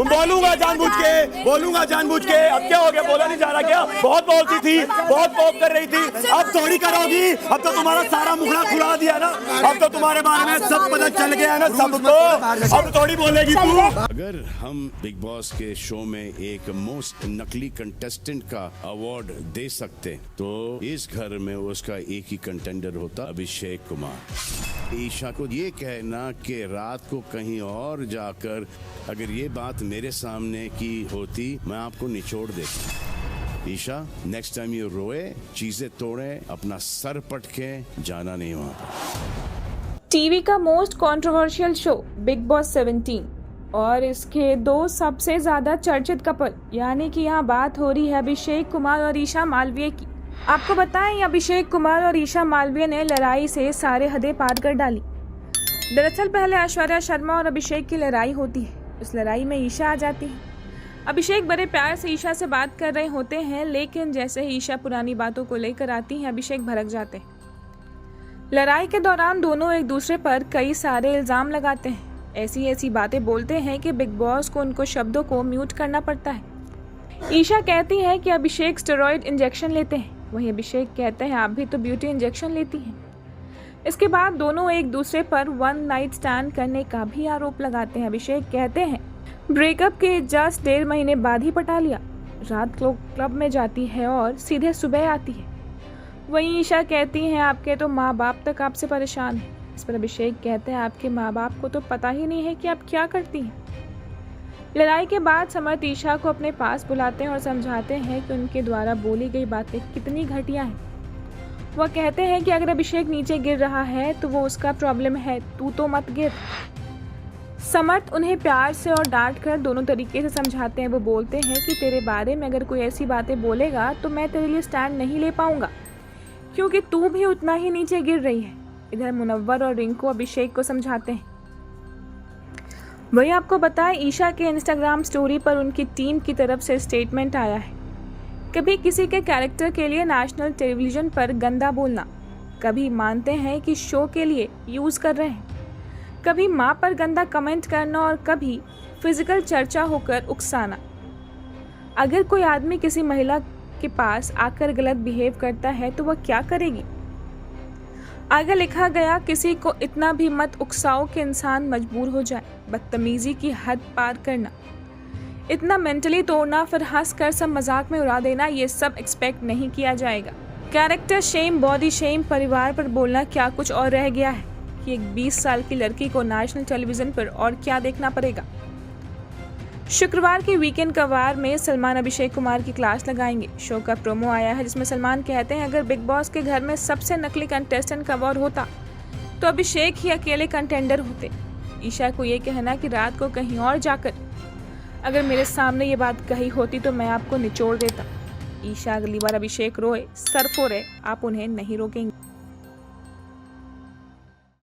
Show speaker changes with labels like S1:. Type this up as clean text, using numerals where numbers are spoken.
S1: तुम बोलूंगा जानबूझ के। अब क्या हो गया, बोला नहीं जा रहा क्या? बहुत बोलती थी, बहुत पोक कर रही थी, अब थोड़ी करोगी। अब तो तुम्हारा सारा मुखड़ा खुला दिया ना, अब तो तुम्हारे बारे में सब पता चल गया ना सबको, अब थोड़ी बोलेगी तू।
S2: अगर हम बिग बॉस के शो में एक मोस्ट नकली कंटेस्टेंट का अवार्ड दे सकते तो इस घर में उसका एक ही कंटेंडर होता, अभिषेक कुमार। ईशा को ये कहना कि रात को कहीं और जाकर अगर ये बात मेरे सामने की होती मैं आपको निचोड़ देता। ईशा, नेक्स्ट टाइम यू रोए, चीजें तोड़े, अपना सर पटके, जाना नहीं वहां पर।
S3: टीवी का most controversial show big boss 17 और इसके दो सबसे ज्यादा चर्चित कपल, यानी कि यहाँ बात हो रही है अभिषेक कुमार और ईशा मालवीय की। आपको बताएं, अभिषेक कुमार और ईशा मालवीय ने लड़ाई से सारे हदें पार कर डाली। दरअसल पहले ऐश्वर्या शर्मा और अभिषेक की लड़ाई होती है, उस लड़ाई में ईशा आ जाती है। अभिषेक बड़े प्यार से ईशा से बात कर रहे होते हैं, लेकिन जैसे ही ईशा पुरानी बातों को लेकर आती है, अभिषेक भड़क जाते हैं। लड़ाई के दौरान दोनों एक दूसरे पर कई सारे इल्जाम लगाते हैं, ऐसी बातें बोलते हैं कि बिग बॉस को उनको शब्दों को म्यूट करना पड़ता है। ईशा कहती है कि अभिषेक स्टेरॉइड इंजेक्शन लेते हैं, वहीं अभिषेक कहते हैं आप भी तो ब्यूटी इंजेक्शन लेती हैं। इसके बाद दोनों एक दूसरे पर वन नाइट स्टैंड करने का भी आरोप लगाते हैं। अभिषेक कहते हैं ब्रेकअप के जस्ट 1.5 महीने बाद ही पटा लिया, रात को क्लब में जाती है और सीधे सुबह आती है। वहीं ईशा कहती हैं आपके तो माँ बाप तक आपसे परेशान हैं। इस पर अभिषेक कहते हैं आपके माँ बाप को तो पता ही नहीं है कि आप क्या करती हैं। लड़ाई के बाद समर्थ ईशा को अपने पास बुलाते हैं और समझाते हैं कि उनके द्वारा बोली गई बातें कितनी घटिया हैं। वह कहते हैं कि अगर अभिषेक नीचे गिर रहा है तो वो उसका प्रॉब्लम है, तू तो मत गिर। समर्थ उन्हें प्यार से और डांट कर दोनों तरीके से समझाते हैं। वो बोलते हैं कि तेरे बारे में अगर कोई ऐसी बातें बोलेगा तो मैं तेरे लिए स्टैंड नहीं ले पाऊंगा, क्योंकि तू भी उतना ही नीचे गिर रही है। इधर मुनव्वर और रिंकू अभिषेक को समझाते हैं। वही आपको बताएं, ईशा के इंस्टाग्राम स्टोरी पर उनकी टीम की तरफ से स्टेटमेंट आया है। कभी किसी के कैरेक्टर के लिए नेशनल टेलीविजन पर गंदा बोलना, कभी मानते हैं कि शो के लिए यूज कर रहे हैं, कभी माँ पर गंदा कमेंट करना और कभी फिजिकल चर्चा होकर उकसाना। अगर कोई आदमी किसी महिला के पास आकर गलत बिहेव करता है तो वह क्या करेगी? आगे लिखा गया, किसी को इतना भी मत उकसाओ कि इंसान मजबूर हो जाए। बदतमीजी की हद पार करना, इतना मेंटली तोड़ना, फिर हंस कर सब मजाक में उड़ा देना, ये सब एक्सपेक्ट नहीं किया जाएगा। कैरेक्टर शेम, बॉडी शेम, परिवार पर बोलना क्या कुछ और रह गया है कि एक 20 साल की लड़की को नेशनल टेलीविजन पर और क्या देखना पड़ेगा। शुक्रवार के वीकेंड कवार में सलमान अभिषेक कुमार की क्लास लगाएंगे। शो का प्रोमो आया है जिसमें सलमान कहते हैं अगर बिग बॉस के घर में सबसे नकली कंटेस्टेंट का अवार्ड होता तो अभिषेक ही अकेले कंटेंडर होते। ईशा को ये कहना कि रात को कहीं और जाकर अगर मेरे सामने ये बात कही होती तो मैं आपको निचोड़ देता। ईशा अगली बार अभिषेक रोए, सर फोड़े, आप उन्हें नहीं रोकेंगे।